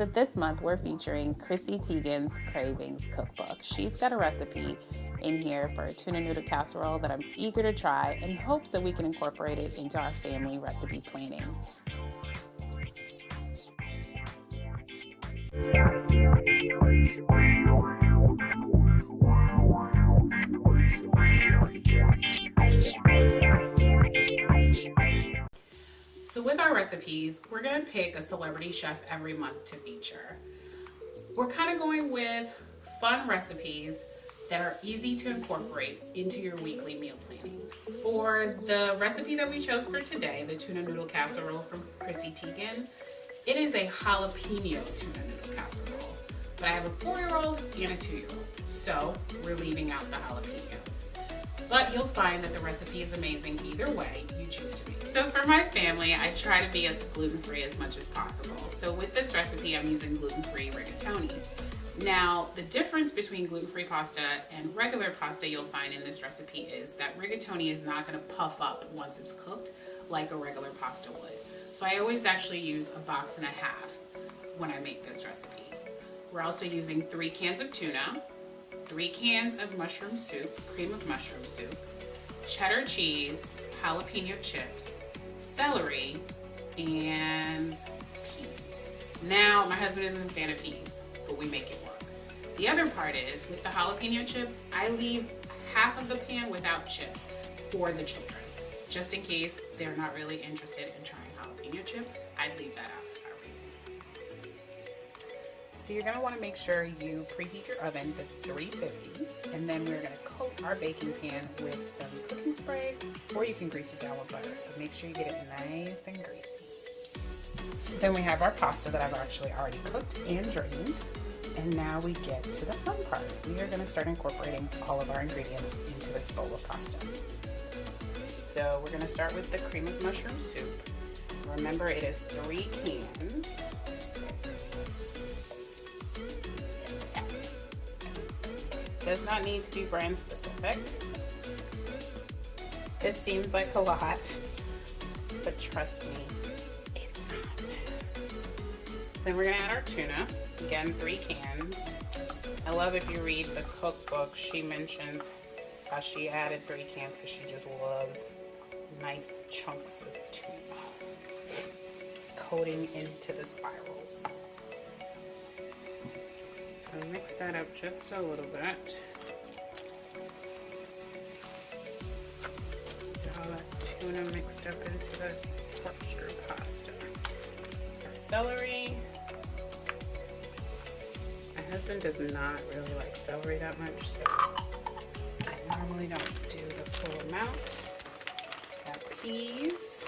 So this month we're featuring Chrissy Teigen's Cravings cookbook. She's got a recipe in here for a tuna noodle casserole that I'm eager to try in hopes that we can incorporate it into our family recipe planning. So with our recipes, we're going to pick a celebrity chef every month to feature. We're kind of going with fun recipes that are easy to incorporate into your weekly meal planning. For the recipe that we chose for today, the tuna noodle casserole from Chrissy Teigen, it is a jalapeno tuna noodle casserole. But I have a 4-year-old and a 2-year-old, so we're leaving out the jalapenos. But you'll find that the recipe is amazing either way you choose to make it. So for my family, I try to be gluten-free as much as possible. So with this recipe, I'm using gluten-free rigatoni. Now, the difference between gluten-free pasta and regular pasta you'll find in this recipe is that rigatoni is not going to puff up once it's cooked like a regular pasta would. So I always actually use a box and a half when I make this recipe. We're also using 3 cans of tuna, 3 cans of mushroom soup, cream of mushroom soup, cheddar cheese, jalapeno chips, celery, and peas. Now, my husband isn't a fan of peas, but we make it work. The other part is, with the jalapeno chips, I leave half of the pan without chips for the children. Just in case they're not really interested in trying jalapeno chips, I'd leave that out. So you're going to want to make sure you preheat your oven to 350, and then we're going to coat our baking pan with some cooking spray, or you can grease it down with butter. So make sure you get it nice and greasy. So then we have our pasta that I've actually already cooked and drained, and now we get to the fun part. We are going to start incorporating all of our ingredients into this bowl of pasta. So we're going to start with the cream of mushroom soup. Remember, it is 3 cans. Does not need to be brand specific. This seems like a lot, but trust me, it's not. Then we're gonna add our tuna. Again, 3 cans. I love if you read the cookbook, she mentions how she added 3 cans because she just loves nice chunks of tuna coating into the spirals. So mix that up just a little bit. Get all that tuna mixed up into the corkscrew pasta. The celery. My husband does not really like celery that much, so I normally don't do the full amount. Got peas.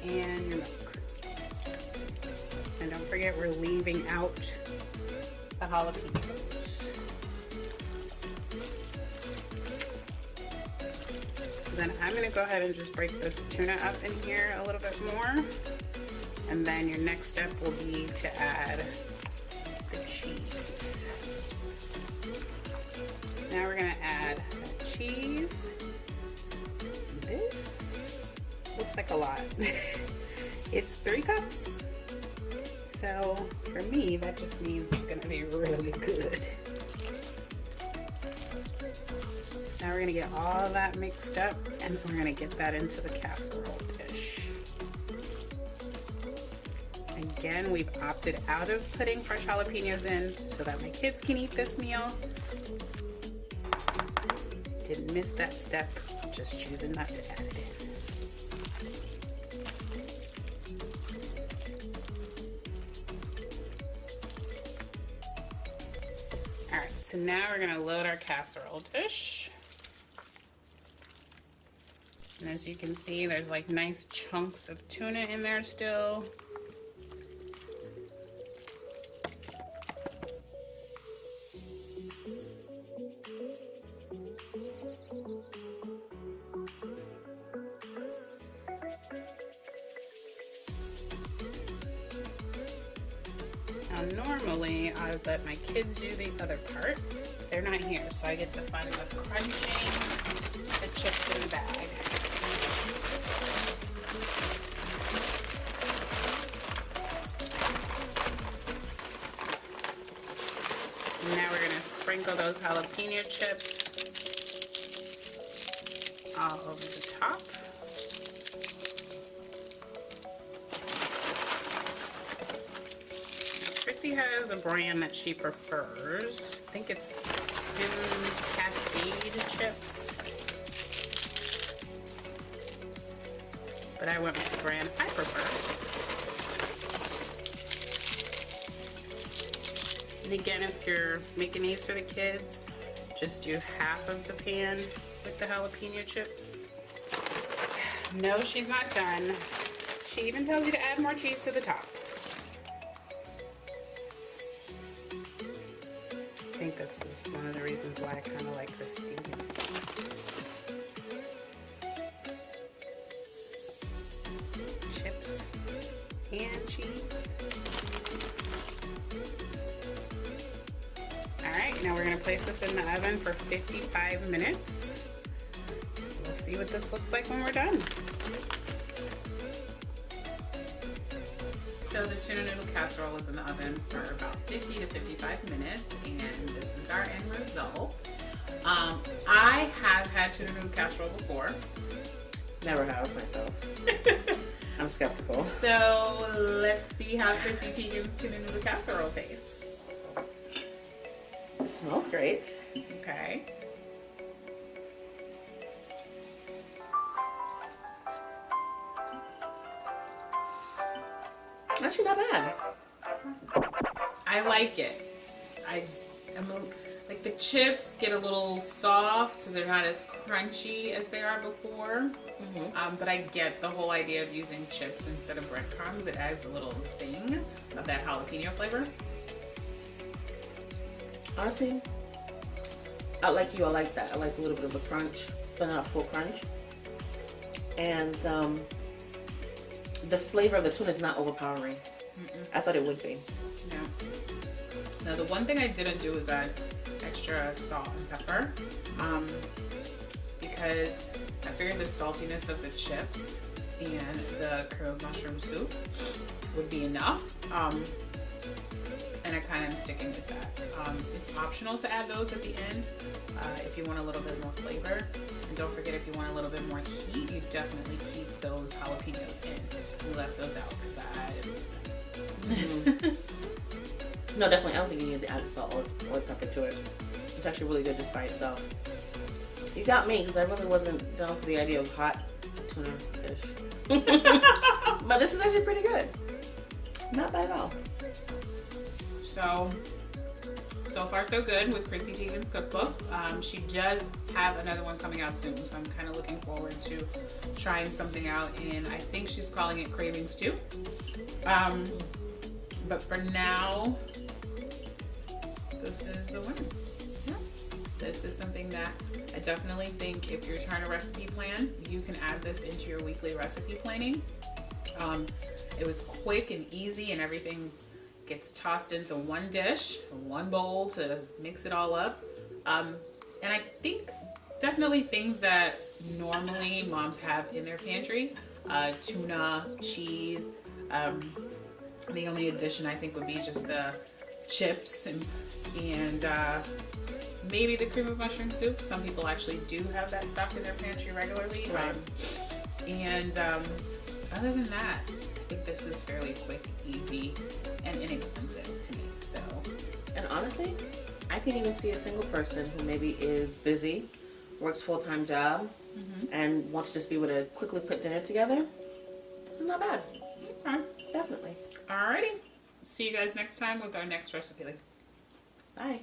And your milk. And don't forget, we're leaving out the jalapenos. So then I'm going to go ahead and just break this tuna up in here a little bit more. And then your next step will be to add the cheese. So now we're going to add the cheese. This looks like a lot. It's 3 cups. So for me, that just means it's gonna be really good. So now we're gonna get all that mixed up and we're gonna get that into the casserole dish. Again, we've opted out of putting fresh jalapenos in so that my kids can eat this meal. Didn't miss that step, just choosing not to add it in. So now we're going to load our casserole dish. And as you can see, there's like nice chunks of tuna in there still. Now normally I would let my kids do the other part. They're not here, so I get the fun of crunching the chips in the bag. sprinkle those jalapeno chips all over the top. Chrissy has a brand that she prefers. I think it's Tim's Cascade chips. But I went with the brand I prefer. And again, if you're making these for the kids, just do half of the pan with the jalapeno chips. No, she's not done. She even tells you to add more cheese to the top. I think this is one of the reasons why I kind of like Chrissy Teigen. Chips and cheese. Alright, now we're going to place this in the oven for 55 minutes. We'll see what this looks like when we're done. So the tuna noodle casserole is in the oven for about 50 to 55 minutes, and this is our end result. I have had tuna noodle casserole before. Never have myself. I'm skeptical. So let's see how Chrissy Teigen's tuna noodle casserole tastes. It smells great. Okay. Actually not bad. I like it. Like the chips get a little soft, so they're not as crunchy as they are before. But I get the whole idea of using chips instead of breadcrumbs. It adds a little zing of that jalapeno flavor. Honestly, I like you. I like that. I like a little bit of a crunch, but not full crunch. And the flavor of the tuna is not overpowering. I thought it would be. Yeah. Now the one thing I didn't do is add extra salt and pepper, because I figured the saltiness of the chips and the curled mushroom soup would be enough. And I kind of am sticking with that. It's optional to add those at the end if you want a little bit more flavor. And don't forget, if you want a little bit more heat, you definitely keep those jalapenos in. We left those out because No, definitely. I don't think you need to add salt or pepper to it. It's actually really good just by itself. You got me, because I really wasn't down for the idea of hot tuna fish. But this is actually pretty good. Not bad at all. So far so good with Chrissy Teigen's cookbook. She does have another one coming out soon, so I'm kind of looking forward to trying something out, and I think she's calling it Cravings too. But for now, this is a winner. Yeah. This is something that I definitely think if you're trying to recipe plan, you can add this into your weekly recipe planning. It was quick and easy, and everything gets tossed into one dish, one bowl to mix it all up. And I think definitely things that normally moms have in their pantry, tuna, cheese. The only addition I think would be just the chips and maybe the cream of mushroom soup. Some people actually do have that stocked in their pantry regularly. Right. Other than that, I think this is fairly quick, easy, and inexpensive to me. So, and honestly, I can even see a single person who maybe is busy, works full-time job, and wants to just be able to quickly put dinner together. This is not bad. Okay. Definitely. Alrighty. See you guys next time with our next recipe. Bye.